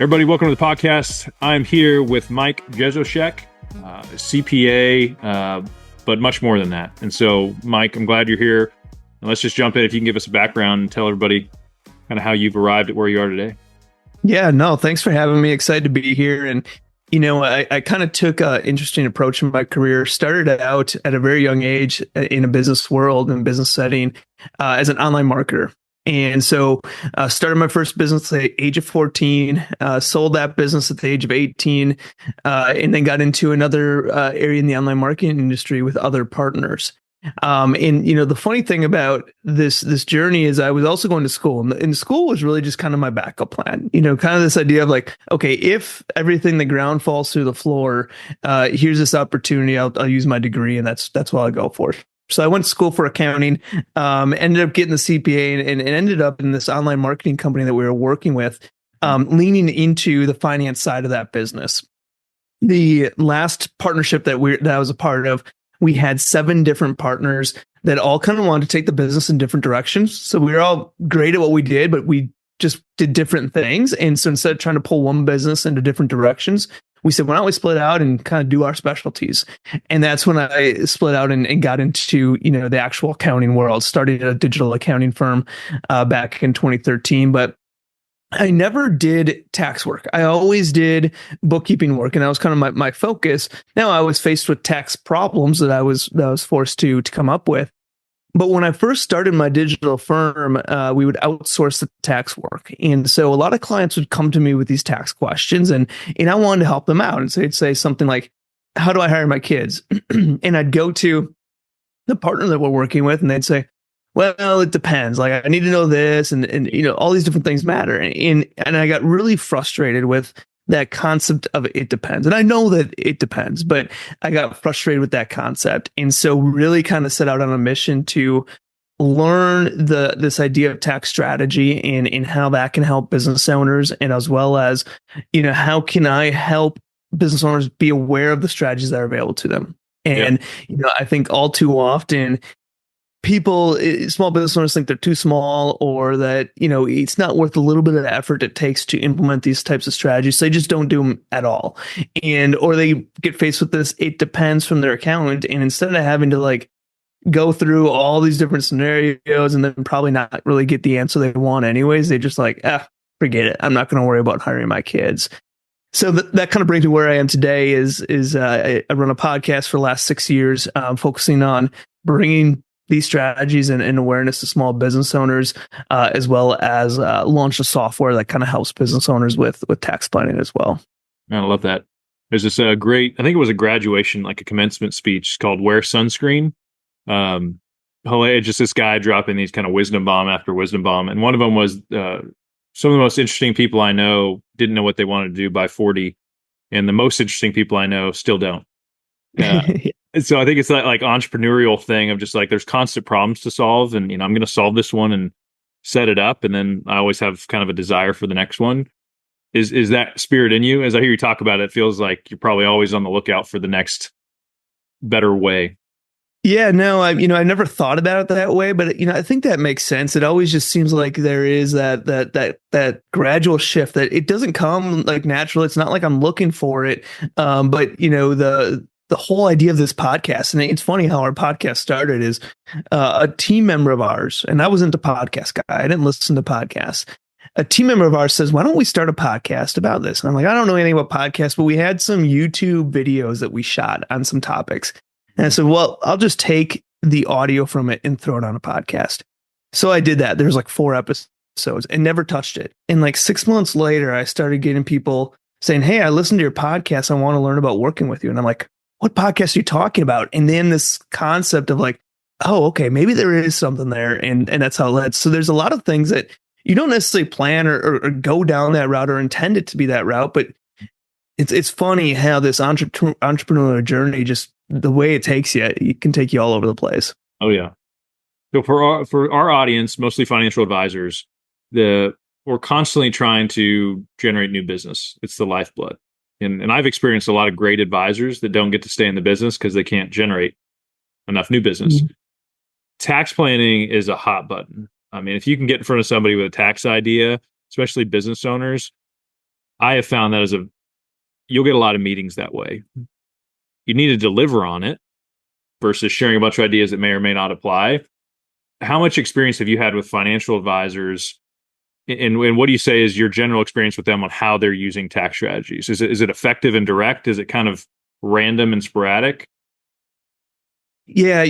Everybody, welcome to the podcast. I'm here with Mike Jesowshek, CPA, but much more than that. And so, Mike, I'm glad you're here. And let's just jump in. If you can give us a background and tell everybody kind of how you've arrived at where you are today. Yeah, no, thanks for having me. Excited to be here. And, you know, I kind of took an interesting approach in my career. Started out at a very young age in a business world and business setting as an online marketer. And so started my first business at the age of 14, sold that business at the age of 18, and then got into another area in the online marketing industry with other partners. And, you know, the funny thing about this journey is I was also going to school, and school was really just kind of my backup plan, you know, kind of this idea of like, okay, if everything, the ground falls through the floor, here's this opportunity, I'll use my degree, and that's what I'll go for. So I went to school for accounting, ended up getting the CPA, and ended up in this online marketing company that we were working with, leaning into the finance side of that business. The last partnership that I was a part of, we had 7 different partners that all kind of wanted to take the business in different directions. So we were all great at what we did, but we just did different things. And so instead of trying to pull one business into different directions, we said, why don't we split out and kind of do our specialties? And that's when I split out and got into, you know, the actual accounting world, started a digital accounting firm back in 2013. But I never did tax work. I always did bookkeeping work, and that was kind of my focus. Now I was faced with tax problems that I was forced to come up with. But when I first started my digital firm, we would outsource the tax work. And so a lot of clients would come to me with these tax questions, and I wanted to help them out. And so they'd say something like, how do I hire my kids? And I'd go to the partner that we're working with, and they'd say, well, it depends. Like, I need to know this, and you know, all these different things matter. And I got really frustrated with that concept of it depends. And I know that it depends, but I got frustrated with that concept. And so really kind of set out on a mission to learn this idea of tax strategy and how that can help business owners, and as well as, you know, how can I help business owners be aware of the strategies that are available to them. And, you know, I think all too often small business owners think they're too small, or that, you know, it's not worth a little bit of the effort it takes to implement these types of strategies. So they just don't do them at all. Or they get faced with this, it depends from their accountant. And instead of having to like go through all these different scenarios and then probably not really get the answer they want anyways, they just like, forget it. I'm not going to worry about hiring my kids. So that kind of brings me where I am today is I run a podcast for the last 6 years, focusing on bringing these strategies and awareness to small business owners, as well as launch a software that kind of helps business owners with tax planning as well. Man, I love that. There's this great, I think it was a graduation, like a commencement speech called Wear Sunscreen. Just this guy dropping these kind of wisdom bomb after wisdom bomb. And one of them was some of the most interesting people I know didn't know what they wanted to do by 40. And the most interesting people I know still don't. So I think it's that like entrepreneurial thing of just like, there's constant problems to solve, and, you know, I'm going to solve this one and set it up. And then I always have kind of a desire for the next one. Is that spirit in you? As I hear you talk about it, it feels like you're probably always on the lookout for the next better way. Yeah, no, I never thought about it that way, but, you know, I think that makes sense. It always just seems like there is that gradual shift, that it doesn't come like natural. It's not like I'm looking for it. But, you know, the whole idea of this podcast, and it's funny how our podcast started, is a team member of ours, and I wasn't a podcast guy. I didn't listen to podcasts. A team member of ours says, why don't we start a podcast about this? And I'm like, I don't know anything about podcasts, but we had some YouTube videos that we shot on some topics. And I said, well, I'll just take the audio from it and throw it on a podcast. So I did that. There's like 4 episodes and never touched it. And like 6 months later, I started getting people saying, hey, I listened to your podcast. I want to learn about working with you. And I'm like, what podcast are you talking about? And then this concept of like, oh, okay, maybe there is something there. And that's how it led. So there's a lot of things that you don't necessarily plan or go down that route or intend it to be that route. But it's funny how this entrepreneurial journey, just the way it takes you, it can take you all over the place. Oh, yeah. So for our audience, mostly financial advisors, we're constantly trying to generate new business. It's the lifeblood. And I've experienced a lot of great advisors that don't get to stay in the business because they can't generate enough new business. Mm-hmm. Tax planning is a hot button. I mean, if you can get in front of somebody with a tax idea, especially business owners, I have found that you'll get a lot of meetings that way. You need to deliver on it versus sharing a bunch of ideas that may or may not apply. How much experience have you had with financial advisors? And what do you say is your general experience with them on how they're using tax strategies? Is it effective and direct? Is it kind of random and sporadic? Yeah,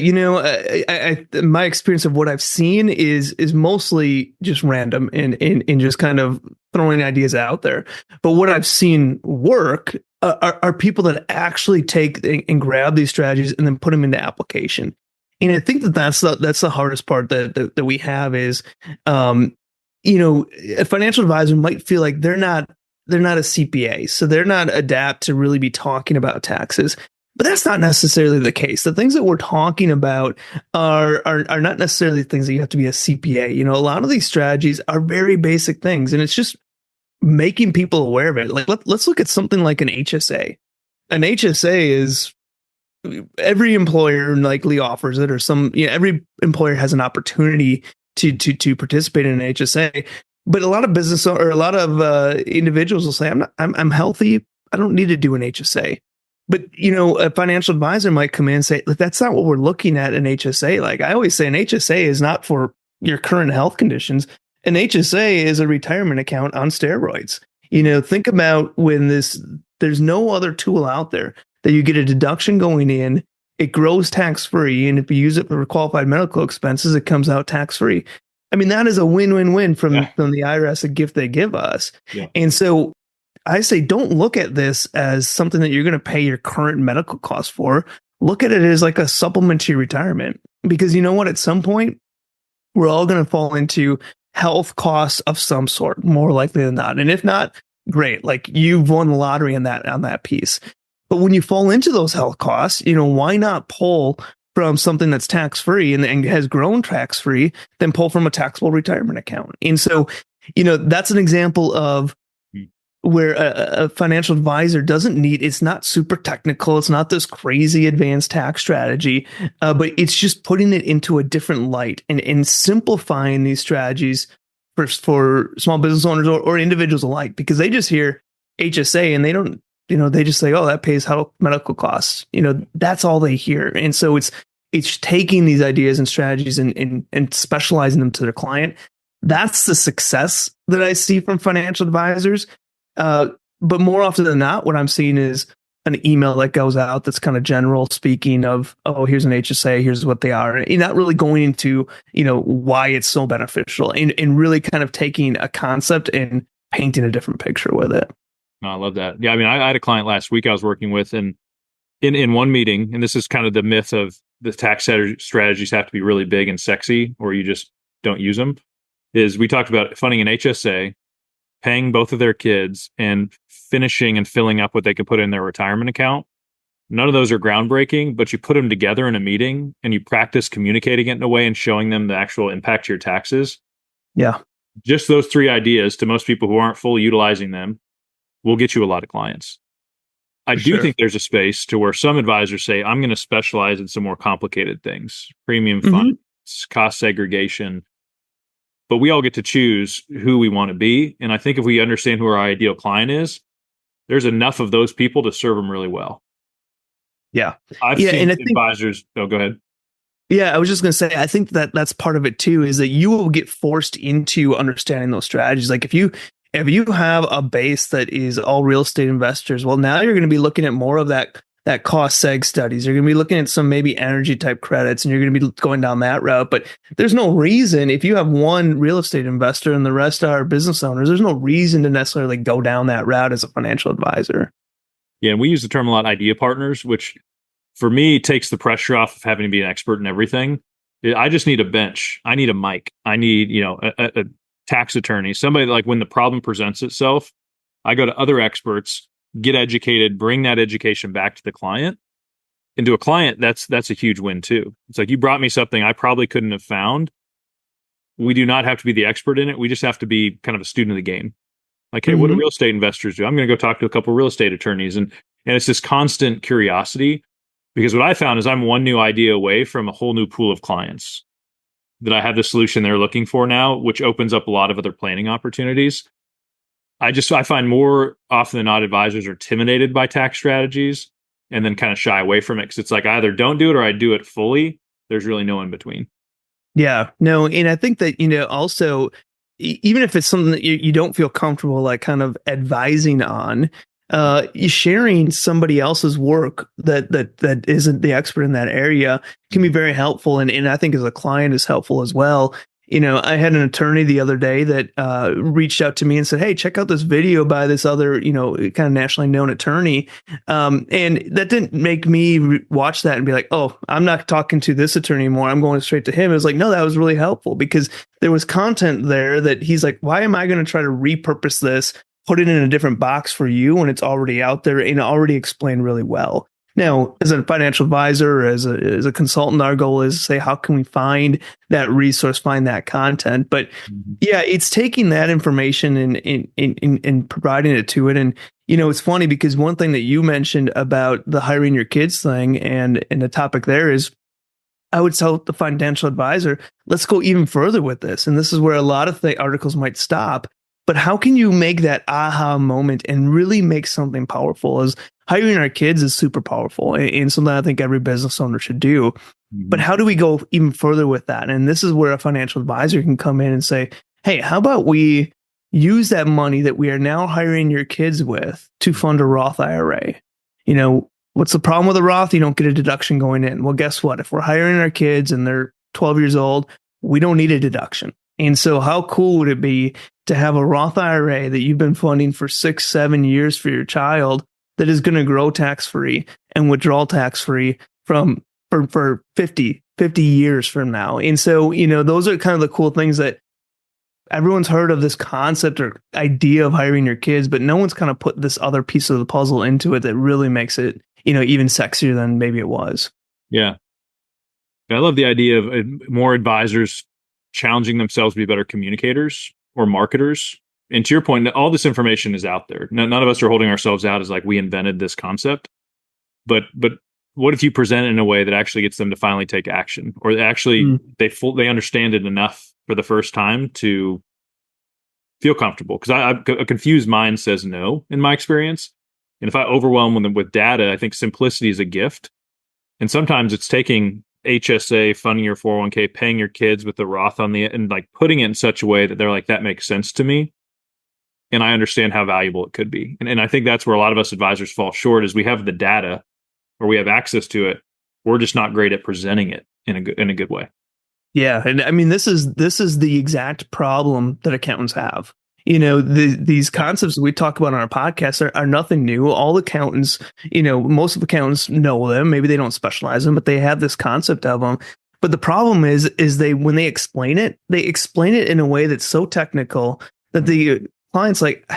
my experience of what I've seen is mostly just random and just kind of throwing ideas out there. But what I've seen work are people that actually take and grab these strategies and then put them into application. And I think that's the hardest part that we have is, a financial advisor might feel like they're not a CPA, so they're not adapt to really be talking about taxes. But that's not necessarily the case. The things that we're talking about are not necessarily things that you have to be a CPA. A lot of these strategies are very basic things, and it's just making people aware of it. Like let's look at something like an HSA. An HSA is every employer likely offers it, or every employer has an opportunity to participate in an HSA. But a lot of business or a lot of individuals will say, I'm healthy. I don't need to do an HSA. But, a financial advisor might come in and say, that's not what we're looking at in HSA. Like I always say, an HSA is not for your current health conditions. An HSA is a retirement account on steroids. Think about when there's no other tool out there that you get a deduction going in, it grows tax free. And if you use it for qualified medical expenses, it comes out tax free. I mean, that is a win-win-win from the IRS, a gift they give us. Yeah. And so I say, don't look at this as something that you're going to pay your current medical costs for. Look at it as like a supplement to your retirement, because you know what? At some point, we're all going to fall into health costs of some sort, more likely than not. And if not, great. Like you've won the lottery on that piece. But when you fall into those health costs, why not pull from something that's tax-free and has grown tax-free, then pull from a taxable retirement account? And so, that's an example of where a financial advisor it's not super technical. It's not this crazy advanced tax strategy, but it's just putting it into a different light and simplifying these strategies for small business owners or individuals alike, because they just hear HSA and they don't, they just say, oh, that pays health medical costs. That's all they hear. And so it's taking these ideas and strategies and specializing them to their client. That's the success that I see from financial advisors. But more often than not, what I'm seeing is an email that goes out that's kind of general speaking of, oh, here's an HSA, here's what they are. And not really going into, why it's so beneficial and really kind of taking a concept and painting a different picture with it. Oh, I love that. Yeah. I mean, I had a client last week I was working with, and in one meeting, and this is kind of the myth of the tax strategies have to be really big and sexy, or you just don't use them, is we talked about funding an HSA, paying both of their kids, and finishing and filling up what they could put in their retirement account. None of those are groundbreaking, but you put them together in a meeting and you practice communicating it in a way and showing them the actual impact to your taxes. Yeah. Just those three ideas, to most people who aren't fully utilizing them, will get you a lot of clients. I do think there's a space to where some advisors say, I'm going to specialize in some more complicated things, premium funds, cost segregation. But we all get to choose who we want to be. And I think if we understand who our ideal client is, there's enough of those people to serve them really well. Yeah. I've seen advisors. Oh, go ahead. Yeah, I was just going to say, I think that's part of it too, is that you will get forced into understanding those strategies. Like if you have a base that is all real estate investors, well, now you're going to be looking at more of that cost seg studies. You're going to be looking at some maybe energy type credits, and you're going to be going down that route. But there's no reason, if you have one real estate investor and the rest are business owners, there's no reason to necessarily go down that route as a financial advisor. Yeah, and we use the term a lot, idea partners, which for me takes the pressure off of having to be an expert in everything. I just need a bench. I need a mic. I need, a tax attorney, somebody like when the problem presents itself, I go to other experts, get educated, bring that education back to the client. And to a client, that's a huge win too. It's like, you brought me something I probably couldn't have found. We do not have to be the expert in it. We just have to be kind of a student of the game. Like, hey, what do real estate investors do? I'm going to go talk to a couple of real estate attorneys. And it's this constant curiosity, because what I found is I'm one new idea away from a whole new pool of clients that I have the solution they're looking for now, which opens up a lot of other planning opportunities. I find more often than not advisors are intimidated by tax strategies and then kind of shy away from it because it's like I either don't do it or I do it fully. There's really no in between. Yeah, no, and I think that, also, even if it's something that you don't feel comfortable, like kind of advising on, sharing somebody else's work that isn't the expert in that area can be very helpful. And I think as a client is helpful as well. I had an attorney the other day that reached out to me and said, "Hey, check out this video by this other, kind of nationally known attorney." And that didn't make me watch that and be like, "Oh, I'm not talking to this attorney anymore. I'm going straight to him." It was like, no, that was really helpful because there was content there that he's like, "Why am I going to try to repurpose this, put it in a different box for you when it's already out there and already explained really well?" Now, as a financial advisor or as a consultant, our goal is to say, how can we find that resource, find that content? But yeah, it's taking that information and providing it to it. And, it's funny because one thing that you mentioned about the hiring your kids thing and the topic there is, I would tell the financial advisor, let's go even further with this. And this is where a lot of the articles might stop. But how can you make that aha moment and really make something powerful? As hiring our kids is super powerful and something I think every business owner should do. But how do we go even further with that? And this is where a financial advisor can come in and say, hey, how about we use that money that we are now hiring your kids with to fund a Roth IRA? What's the problem with a Roth? You don't get a deduction going in. Well, guess what? If we're hiring our kids and they're 12 years old, we don't need a deduction. And so how cool would it be to have a Roth IRA that you've been funding for 6-7 years for your child that is going to grow tax-free and withdraw tax-free for 50 years from now? And so, those are kind of the cool things that everyone's heard of, this concept or idea of hiring your kids, but no one's kind of put this other piece of the puzzle into it that really makes it, even sexier than maybe it was. Yeah. I love the idea of more advisors challenging themselves to be better communicators or marketers. And to your point, all this information is out there. None of us are holding ourselves out as like we invented this concept. But what if you present it in a way that actually gets them to finally take action, or actually they understand it enough for the first time to feel comfortable? Because a confused mind says no, in my experience. And if I overwhelm them with data, I think simplicity is a gift. And sometimes it's taking HSA, funding your 401k, paying your kids with the Roth on the and like putting it in such a way that they're like, that makes sense to me. And I understand how valuable it could be. And I think that's where a lot of us advisors fall short, is we have the data or we have access to it. We're just not great at presenting it in a good way. Yeah. And I mean, this is the exact problem that accountants have. These concepts we talk about on our podcast are nothing new. All accountants, most of accountants know them. Maybe they don't specialize in them, but they have this concept of them. But the problem is when they explain it in a way that's so technical that the client's like,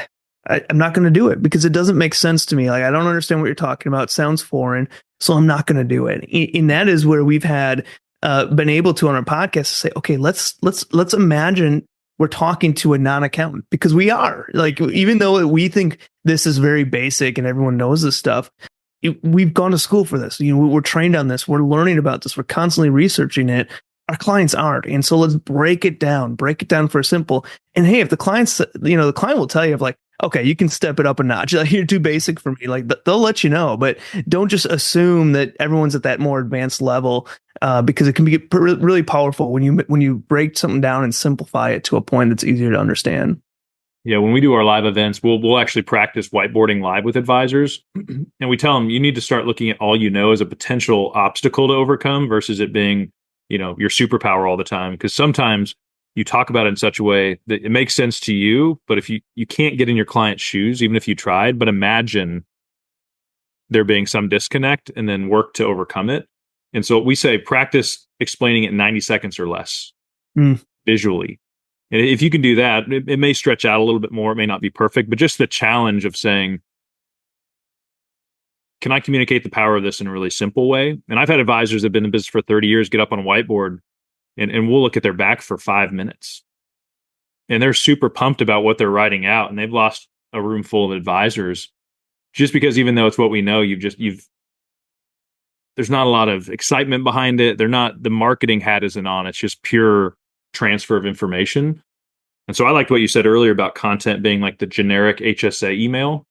I'm not going to do it because it doesn't make sense to me. Like, I don't understand what you're talking about. It sounds foreign, so I'm not going to do it. And that is where we've had been able to on our podcast to say, okay, let's imagine we're talking to a non-accountant, because we are, like, even though we think this is very basic and everyone knows this stuff, we've gone to school for this. We're trained on this. We're learning about this. We're constantly researching it. Our clients aren't. And so let's break it down for simple. And hey, if the clients, the client will tell you, of like, okay, you can step it up a notch. Like, you're too basic for me. Like, they'll let you know, but don't just assume that everyone's at that more advanced level, because it can be really powerful when you break something down and simplify it to a point that's easier to understand. Yeah, when we do our live events, we'll actually practice whiteboarding live with advisors, and we tell them you need to start looking at all as a potential obstacle to overcome versus it being, your superpower all the time. Because sometimes you talk about it in such a way that it makes sense to you, but if you can't get in your client's shoes, even if you tried, but imagine there being some disconnect and then work to overcome it. And so we say practice explaining it in 90 seconds or less visually. And if you can do that, it may stretch out a little bit more. It may not be perfect, but just the challenge of saying, can I communicate the power of this in a really simple way? And I've had advisors that have been in business for 30 years get up on a whiteboard and we'll look at their back for 5 minutes. And they're super pumped about what they're writing out. And they've lost a room full of advisors just because, even though it's what we know, there's not a lot of excitement behind it. The marketing hat isn't on. It's just pure transfer of information. And so I liked what you said earlier about content being like the generic HSA email,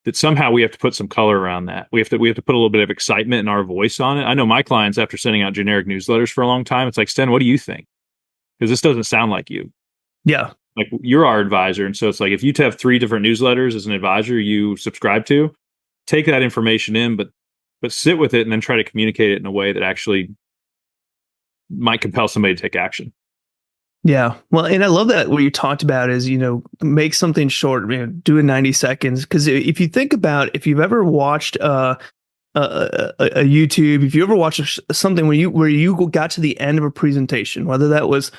that somehow we have to put some color around that. We have to put a little bit of excitement in our voice on it. I know my clients, after sending out generic newsletters for a long time, it's like, Sten, what do you think? Because this doesn't sound like you. Yeah. Like, you're our advisor. And so it's like, if you have 3 different newsletters as an advisor you subscribe to, take that information in, but sit with it and then try to communicate it in a way that actually might compel somebody to take action. Yeah. Well, and I love that what you talked about is, make something short, do it 90 seconds. Because if you think about, if you've ever watched a YouTube, if you ever watched something where you got to the end of a presentation, whether that was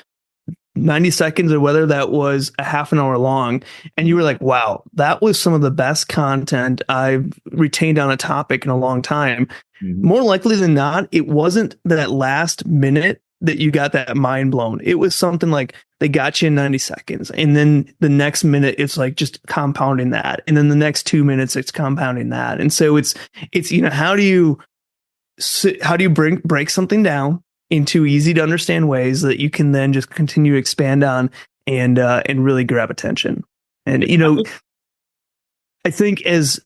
90 seconds or whether that was a half an hour long, and you were like, wow, that was some of the best content I've retained on a topic in a long time. Mm-hmm. More likely than not, it wasn't that last minute that you got that mind blown. It was something like they got you in 90 seconds. And then the next minute, it's like just compounding that. And then the next 2 minutes, it's compounding that. And so it's, how do you break something down into easy to understand ways that you can then just continue to expand on and really grab attention. And, I think as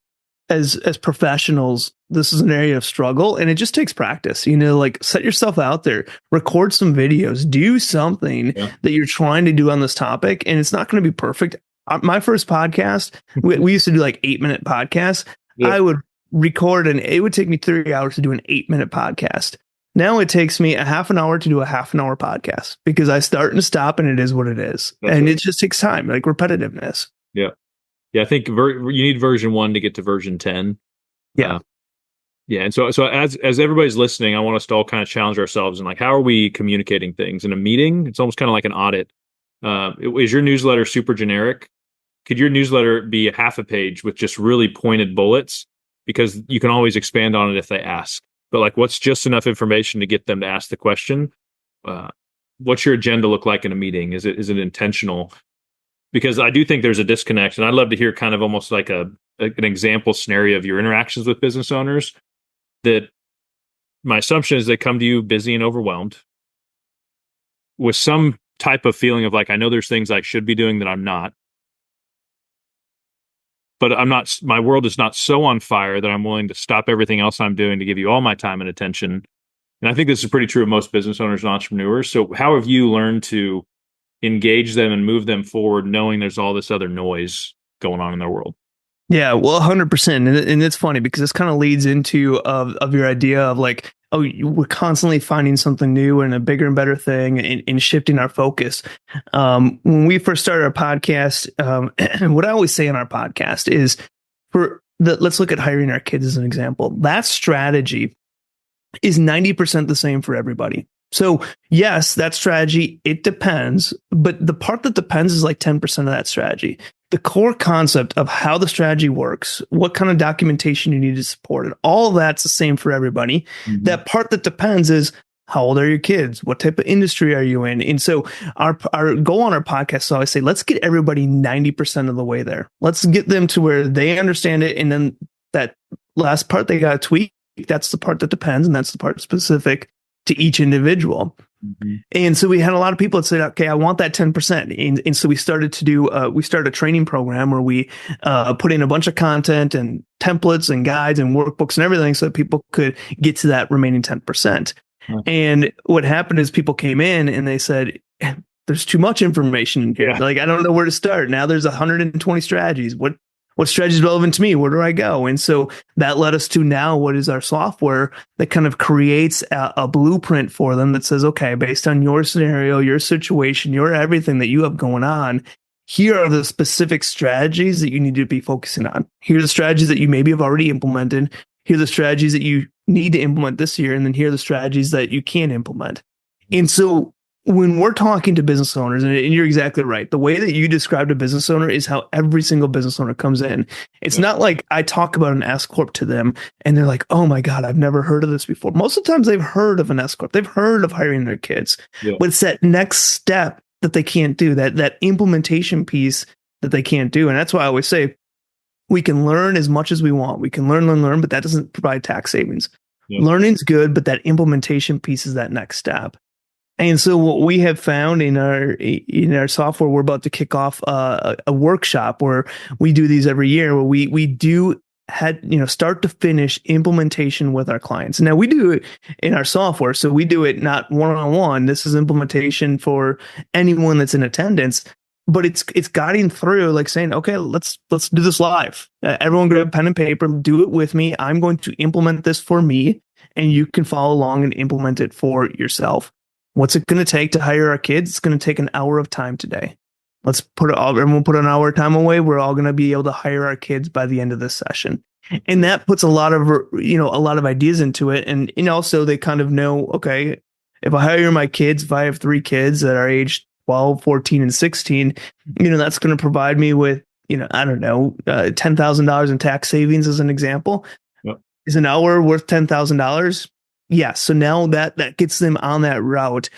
professionals, this is an area of struggle, and it just takes practice. Like, set yourself out there, record some videos, do something that you're trying to do on this topic. And it's not going to be perfect. My first podcast, we used to do like 8-minute podcasts. Yeah. I would record and it would take me 3 hours to do an 8-minute podcast. Now it takes me a half an hour to do a half an hour podcast because I start and stop and it is what it is. That's and right. It just takes time, like repetitiveness. Yeah. Yeah, I think you need version 1 to get to version 10. Yeah. Yeah. And so as everybody's listening, I want us to all kind of challenge ourselves and like, how are we communicating things in a meeting? It's almost kind of like an audit. Is your newsletter super generic? Could your newsletter be a half a page with just really pointed bullets? Because you can always expand on it if they ask. But like, what's just enough information to get them to ask the question? What's your agenda look like in a meeting? Is it intentional? Because I do think there's a disconnect, and I'd love to hear kind of almost like an example scenario of your interactions with business owners. That my assumption is they come to you busy and overwhelmed with some type of feeling of like, I know there's things I should be doing that I'm not, but I'm not. My world is not so on fire that I'm willing to stop everything else I'm doing to give you all my time and attention. And I think this is pretty true of most business owners and entrepreneurs. So how have you learned to engage them and move them forward, knowing there's all this other noise going on in their world? Yeah, well, 100%. And it's funny because this kind of leads into of your idea of like, we're constantly finding something new and a bigger and better thing and shifting our focus. When we first started our podcast, and what I always say in our podcast is let's look at hiring our kids as an example. That strategy is 90% the same for everybody. So yes, that strategy, it depends, but the part that depends is like 10% of that strategy. The core concept of how the strategy works, what kind of documentation you need to support it, all of that's the same for everybody. Mm-hmm. That part that depends is how old are your kids? What type of industry are you in? And so our goal on our podcast, so I say, let's get everybody 90% of the way there. Let's get them to where they understand it. And then that last part they got to tweak. That's the part that depends. And that's the part specific to each individual. Mm-hmm. And so we had a lot of people that said, okay, I want that 10%. And so we started to do, we started a training program where we put in a bunch of content and templates and guides and workbooks and everything so that people could get to that remaining 10%. Huh. And what happened is people came in and they said, there's too much information in here. Yeah. Like, I don't know where to start. Now there's 120 strategies. What strategy is relevant to me? Where do I go? And so that led us to now what is our software that kind of creates a blueprint for them that says, okay, based on your scenario, your situation, your everything that you have going on, here are the specific strategies that you need to be focusing on. Here are the strategies that you maybe have already implemented. Here are the strategies that you need to implement this year. And then here are the strategies that you can implement. And so when we're talking to business owners, and you're exactly right, the way that you described a business owner is how every single business owner comes in. It's not like I talk about an S Corp to them and they're like, oh my God, I've never heard of this before. Most of the times they've heard of an S Corp. They've heard of hiring their kids, but it's that next step that they can't do, that implementation piece that they can't do. And that's why I always say we can learn as much as we want. We can learn, but that doesn't provide tax savings. Learning's good, but that implementation piece is that next step. And so what we have found in our software, we're about to kick off a workshop where we do these every year, where we do had start to finish implementation with our clients. Now we do it in our software, so we do it not one on one. This is implementation for anyone that's in attendance, but it's guiding through, like saying, okay, let's do this live. Everyone grab pen and paper, do it with me. I'm going to implement this for me, and you can follow along and implement it for yourself. What's it going to take to hire our kids? It's going to take an hour of time today. Let's put it all, everyone put an hour of time away. We're all going to be able to hire our kids by the end of this session. And that puts a lot of ideas into it. And also they kind of know, okay, if I hire my kids, if I have 3 kids that are aged 12, 14, and 16, that's going to provide me with, I don't know, $10,000 in tax savings as an example. Yep. Is an hour worth $10,000? Yes. So now that gets them on that route.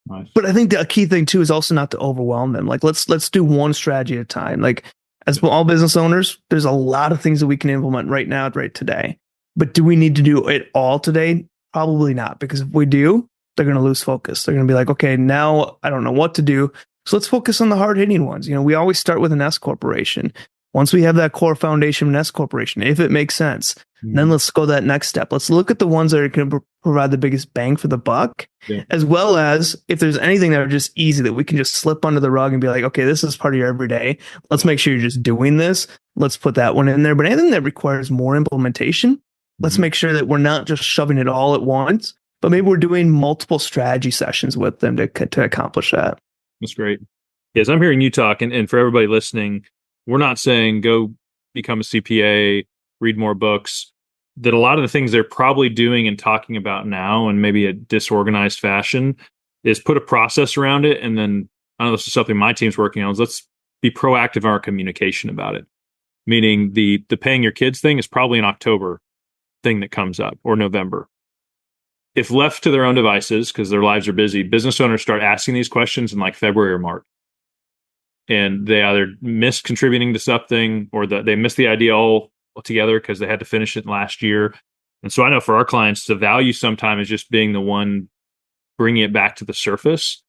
Nice. But I think the key thing too is also not to overwhelm them. Like let's do one strategy at a time. Like as all business owners, there's a lot of things that we can implement right now, right today. But do we need to do it all today? Probably not, because if we do, they're going to lose focus. They're going to be like, okay, now I don't know what to do. So let's focus on the hard hitting ones. We always start with an S corporation. Once we have that core foundation of an S corporation, if it makes sense, then let's go that next step. Let's look at the ones that are going to provide the biggest bang for the buck, as well as if there's anything that are just easy that we can just slip under the rug and be like, okay, this is part of your everyday. Let's make sure you're just doing this. Let's put that one in there. But anything that requires more implementation, let's make sure that we're not just shoving it all at once, but maybe we're doing multiple strategy sessions with them to accomplish that. That's great. Yes, I'm hearing you talk. And for everybody listening, we're not saying go become a CPA, read more books. That a lot of the things they're probably doing and talking about now, and maybe a disorganized fashion, is put a process around it. And then, I don't know, this is something my team's working on, is let's be proactive in our communication about it. Meaning the paying your kids thing is probably an October thing that comes up, or November. If left to their own devices, because their lives are busy, business owners start asking these questions in like February or March. And they either miss contributing to something, or they miss the idea altogether because they had to finish it last year. And so I know for our clients, the value sometimes is just being the one bringing it back to the surface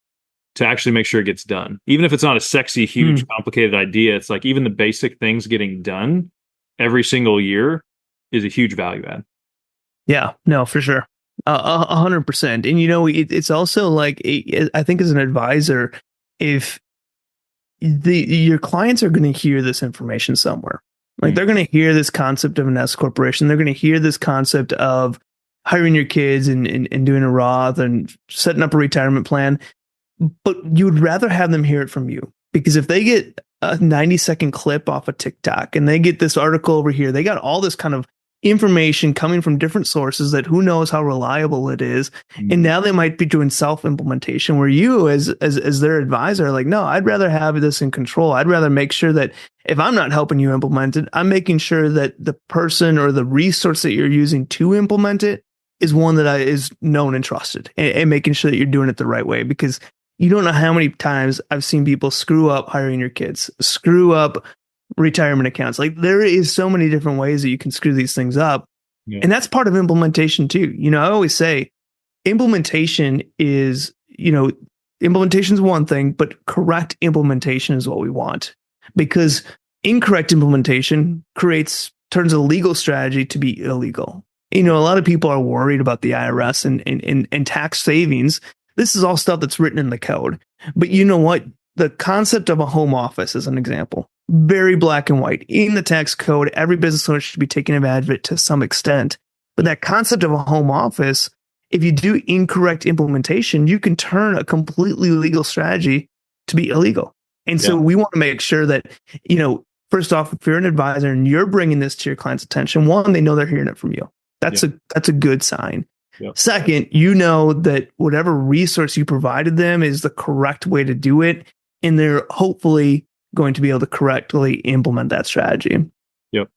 to actually make sure it gets done. Even if it's not a sexy, huge, complicated idea, it's like even the basic things getting done every single year is a huge value add. Yeah, no, for sure. 100%. And it's also like, I think as an advisor, if your clients are going to hear this information somewhere, like they're going to hear this concept of an S corporation, they're going to hear this concept of hiring your kids and doing a Roth and setting up a retirement plan, but you would rather have them hear it from you, because if they get a 90-second clip off of TikTok and they get this article over here, they got all this kind of information coming from different sources that who knows how reliable it is. And now they might be doing self-implementation where you as their advisor are like, no, I'd rather have this in control. I'd rather make sure that if I'm not helping you implement it, I'm making sure that the person or the resource that you're using to implement it is one that is known and trusted, and making sure that you're doing it the right way, because you don't know how many times I've seen people screw up hiring your kids, screw up retirement accounts. Like there is so many different ways that you can screw these things up. Yeah. And that's part of implementation too. I always say implementation is one thing, but correct implementation is what we want, because incorrect implementation turns a legal strategy to be illegal. A lot of people are worried about the IRS and tax savings. This is all stuff that's written in the code. But you know what? The concept of a home office is an example. Very black and white. In the tax code, every business owner should be taking advantage of it to some extent. But that concept of a home office, if you do incorrect implementation, you can turn a completely legal strategy to be illegal. And so we want to make sure that, first off, if you're an advisor and you're bringing this to your client's attention, one, they know they're hearing it from you. That's a good sign. Yep. Second, that whatever resource you provided them is the correct way to do it, and they're hopefully going to be able to correctly implement that strategy. Yep.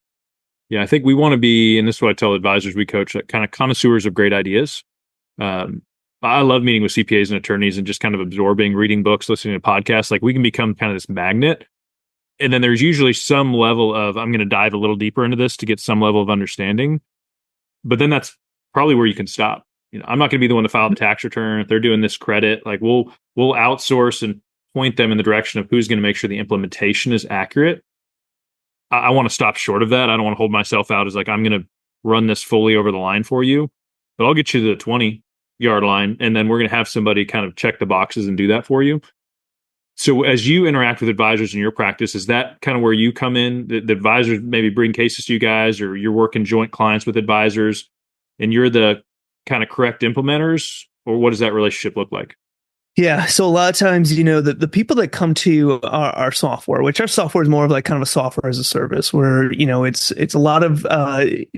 Yeah, I think we want to be, and this is what I tell advisors we coach, kind of connoisseurs of great ideas. I love meeting with CPAs and attorneys and just kind of absorbing, reading books, listening to podcasts. Like we can become kind of this magnet. And then there's usually some level of, I'm going to dive a little deeper into this to get some level of understanding. But then that's probably where you can stop. I'm not going to be the one to file the tax return. If they're doing this credit, like we'll outsource and point them in the direction of who's going to make sure the implementation is accurate. I want to stop short of that. I don't want to hold myself out as like, I'm going to run this fully over the line for you, but I'll get you to the 20-yard line. And then we're going to have somebody kind of check the boxes and do that for you. So as you interact with advisors in your practice, is that kind of where you come in? The advisors maybe bring cases to you guys, or you're working joint clients with advisors and you're the kind of correct implementers, or what does that relationship look like? Yeah. So a lot of times, the people that come to our software, which our software is more of like kind of a software as a service, where, it's a lot of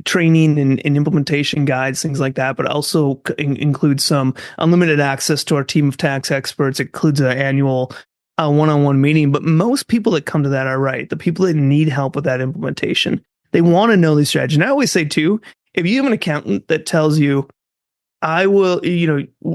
training and implementation guides, things like that, but also includes some unlimited access to our team of tax experts. It includes an annual one-on-one meeting. But most people that come to that are right. The people that need help with that implementation, they want to know these strategies. And I always say too, if you have an accountant that tells you, I will,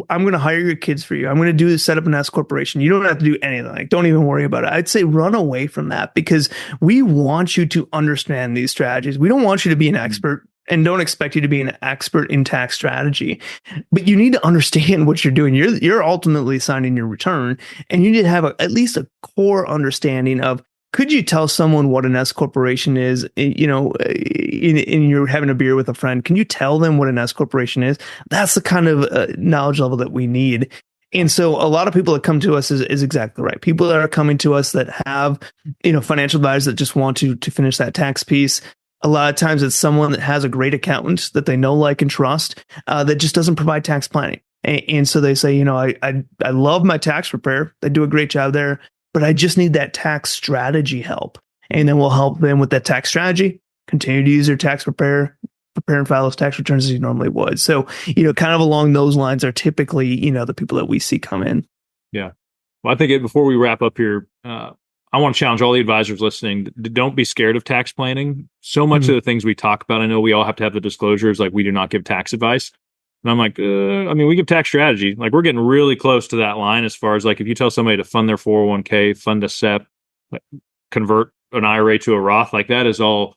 I'm going to hire your kids for you. I'm going to do this, set up an S corporation. You don't have to do anything. Like, don't even worry about it. I'd say run away from that, because we want you to understand these strategies. We don't want you to be an expert, and don't expect you to be an expert in tax strategy, but you need to understand what you're doing. You're ultimately signing your return, and you need to have at least a core understanding of, could you tell someone what an S corporation is? And you're having a beer with a friend, can you tell them what an S corporation is? That's the kind of knowledge level that we need. And so a lot of people that come to us is exactly right. People that are coming to us that have, financial advisors that just want to finish that tax piece. A lot of times it's someone that has a great accountant that they know, like, and trust, that just doesn't provide tax planning. And so they say, I love my tax preparer. They do a great job there, but I just need that tax strategy help. And then we'll help them with that tax strategy, continue to use their tax preparer, prepare and file those tax returns as you normally would. So, kind of along those lines are typically, the people that we see come in. Yeah. Well, I think before we wrap up here, I want to challenge all the advisors listening. Don't be scared of tax planning. So much of the things we talk about, I know we all have to have the disclosures, like we do not give tax advice. And I'm like, we give tax strategy. Like, we're getting really close to that line as far as, like, if you tell somebody to fund their 401k, fund a SEP, convert an IRA to a Roth, like, that is all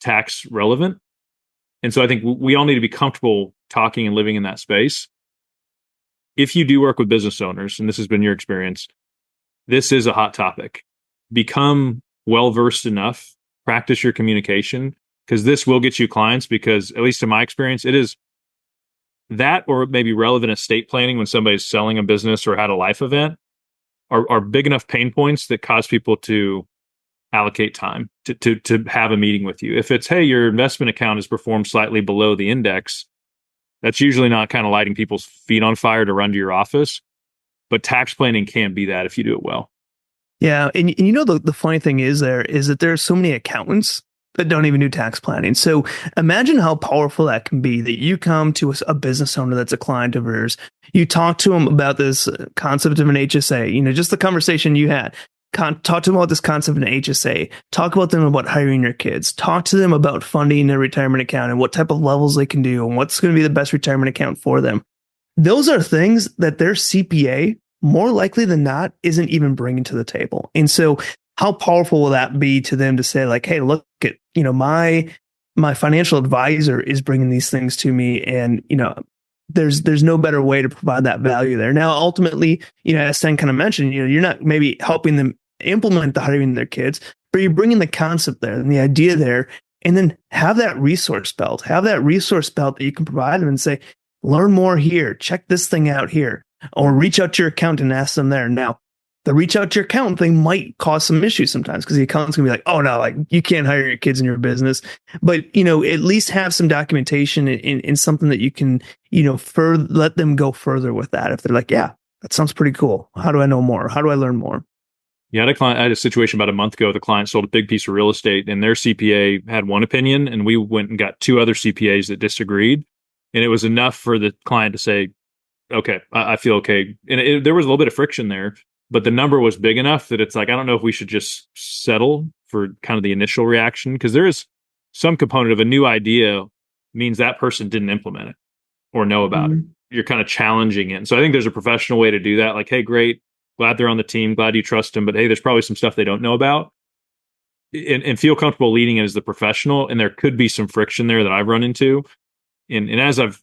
tax relevant. And so I think we all need to be comfortable talking and living in that space. If you do work with business owners, and this has been your experience, this is a hot topic. Become well-versed enough, practice your communication, because this will get you clients, because, at least in my experience, it is that, or maybe relevant estate planning when somebody's selling a business or had a life event, are big enough pain points that cause people to allocate time to have a meeting with you. If it's, hey, your investment account has performed slightly below the index, that's usually not kind of lighting people's feet on fire to run to your office. But tax planning can be that if you do it well. Yeah. And the funny thing is that there are so many accountants that don't even do tax planning. So imagine how powerful that can be, that you come to a business owner that's a client of yours. You talk to them about this concept of an HSA, just the conversation you had. Talk to them about this concept of an HSA. Talk about them about hiring your kids. Talk to them about funding their retirement account and what type of levels they can do and what's going to be the best retirement account for them. Those are things that their CPA, more likely than not, isn't even bringing to the table. And so how powerful will that be to them to say, like, hey, look at, my financial advisor is bringing these things to me, and, there's no better way to provide that value there. Now, ultimately, as Sten kind of mentioned, you're not maybe helping them implement the hiring their kids, but you're bringing the concept there and the idea there, and then have that resource belt that you can provide them and say, learn more here, check this thing out here, or reach out to your accountant and ask them there. Now, the reach out to your accountant thing might cause some issues sometimes, because the accountant's gonna be like, oh no, like, you can't hire your kids in your business. But, at least have some documentation in something that you can, let them go further with that. If they're like, yeah, that sounds pretty cool. How do I know more? How do I learn more? Yeah, I had a situation about a month ago. The client sold a big piece of real estate, and their CPA had one opinion, and we went and got two other CPAs that disagreed. And it was enough for the client to say, okay, I feel okay. And there was a little bit of friction there, but the number was big enough that it's like, I don't know if we should just settle for kind of the initial reaction, because there is some component of a new idea means that person didn't implement it or know about it. You're kind of challenging it. And so I think there's a professional way to do that. Like, hey, great, glad they're on the team, glad you trust them, but hey, there's probably some stuff they don't know about. And feel comfortable leading it as the professional. And there could be some friction there that I've run into. And as I've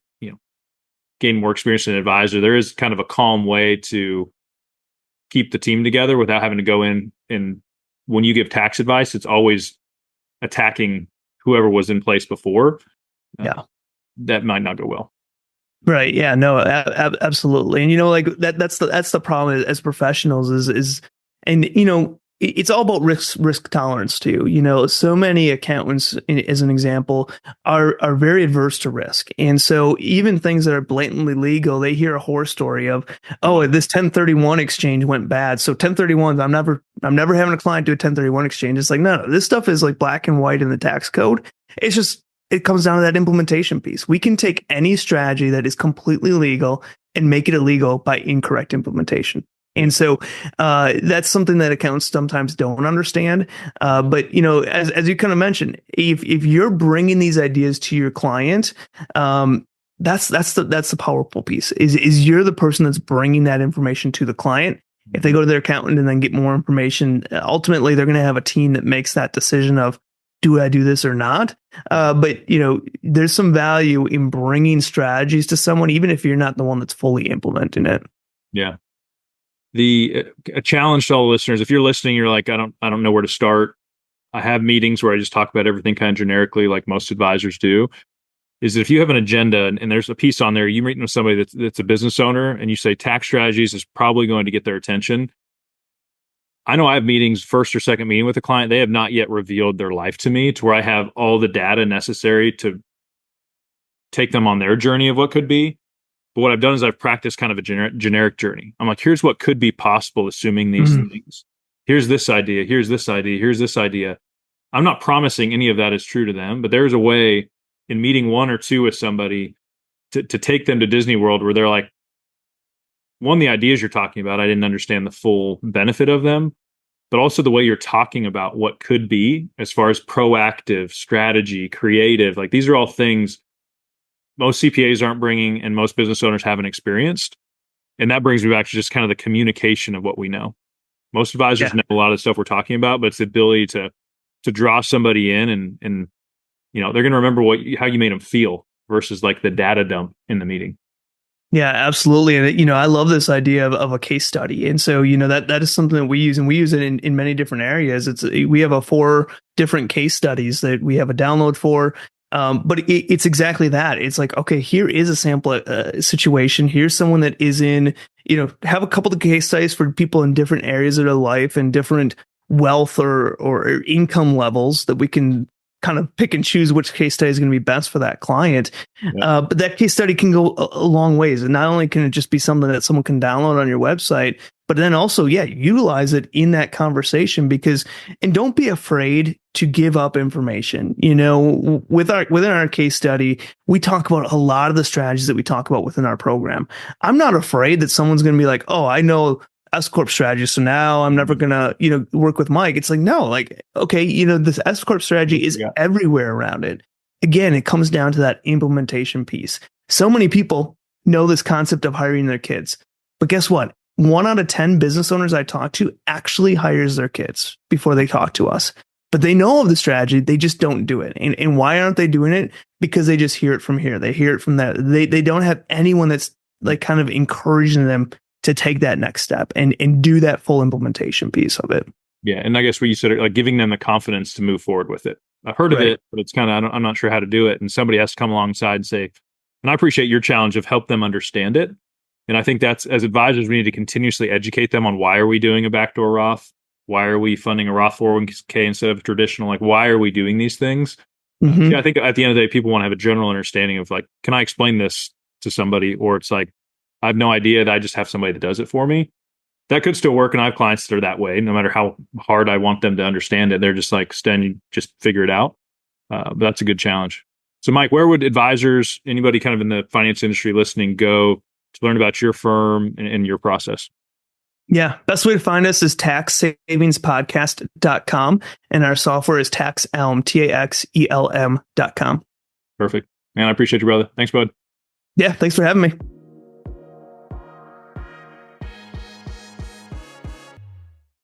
gain more experience as an advisor, there is kind of a calm way to keep the team together without having to go in. And when you give tax advice, it's always attacking whoever was in place before. Yeah. That might not go well. Right. Yeah. No. Absolutely. And like that's the problem as professionals is, and it's all about risk tolerance too. So many accountants, as an example, are very adverse to risk, and so even things that are blatantly legal, they hear a horror story of, oh, this 1031 exchange went bad, so 1031s, I'm never having a client do a 1031 exchange. It's like, no, this stuff is like black and white in the tax code. It's just, it comes down to that implementation piece. We can take any strategy that is completely legal and make it illegal by incorrect implementation. And so that's something that accountants sometimes don't understand. But as you kind of mentioned, if you're bringing these ideas to your client, that's the powerful piece. Is you're the person that's bringing that information to the client. If they go to their accountant and then get more information, ultimately they're going to have a team that makes that decision of, do I do this or not? But there's some value in bringing strategies to someone, even if you're not the one that's fully implementing it. Yeah. A challenge to all the listeners, if you're listening, you're like, I don't know where to start. I have meetings where I just talk about everything kind of generically, like most advisors do. Is that if you have an agenda and there's a piece on there, you're meeting with somebody that's a business owner, and you say tax strategies is probably going to get their attention. I know I have meetings, first or second meeting with a client. They have not yet revealed their life to me to where I have all the data necessary to take them on their journey of what could be. But what I've done is I've practiced kind of a generic journey. I'm like, here's what could be possible, assuming these things. Here's this idea. Here's this idea. Here's this idea. I'm not promising any of that is true to them, but there's a way in meeting one or two with somebody to take them to Disney World where they're like, one, the ideas you're talking about, I didn't understand the full benefit of them, but also the way you're talking about what could be as far as proactive, strategy, creative. Like, these are all things most CPAs aren't bringing and most business owners haven't experienced. And that brings me back to just kind of the communication of what we know. Most advisors know a lot of the stuff we're talking about, but it's the ability to draw somebody in and they're going to remember how you made them feel versus like the data dump in the meeting. Yeah, absolutely. And, I love this idea of a case study. And so, that is something that we use, and we use it in many different areas. We have 4 different case studies that we have a download for. But it's exactly that. It's like, okay, here is a sample situation. Here's someone that is in, have a couple of case studies for people in different areas of their life and different wealth or income levels that we can kind of pick and choose which case study is going to be best for that client. Yeah. But that case study can go a long ways. And not only can it just be something that someone can download on your website, but then also, utilize it in that conversation and don't be afraid to give up information. Within our case study, we talk about a lot of the strategies that we talk about within our program. I'm not afraid that someone's going to be like, oh, I know S Corp strategy, so now I'm never gonna, work with Mike. It's like, no, like, okay, this S Corp strategy is everywhere around it. Again, it comes down to that implementation piece. So many people know this concept of hiring their kids, but guess what? 1 out of 10 business owners I talk to actually hires their kids before they talk to us. But they know of the strategy, they just don't do it. And why aren't they doing it? Because they just hear it from here. They hear it from that. They don't have anyone that's like kind of encouraging them to take that next step and do that full implementation piece of it. Yeah. And I guess what you said, like giving them the confidence to move forward with it. I've heard of it, but it's kind of, I'm not sure how to do it. And somebody has to come alongside and say, and I appreciate your challenge of help them understand it. And I think that's, as advisors, we need to continuously educate them on why are we doing a backdoor Roth? Why are we funding a Roth 401k instead of a traditional? Like, why are we doing these things? Yeah, I think at the end of the day, people want to have a general understanding of like, can I explain this to somebody? Or it's like, I have no idea, that I just have somebody that does it for me. That could still work. And I have clients that are that way. No matter how hard I want them to understand it, they're just like, Sten, you just figure it out. But that's a good challenge. So Mike, where would advisors, anybody kind of in the finance industry listening, go to learn about your firm and your process? Yeah. Best way to find us is taxsavingspodcast.com. And our software is TaxElm, TaxElm.com. Perfect. Man, I appreciate you, brother. Thanks, bud. Yeah. Thanks for having me.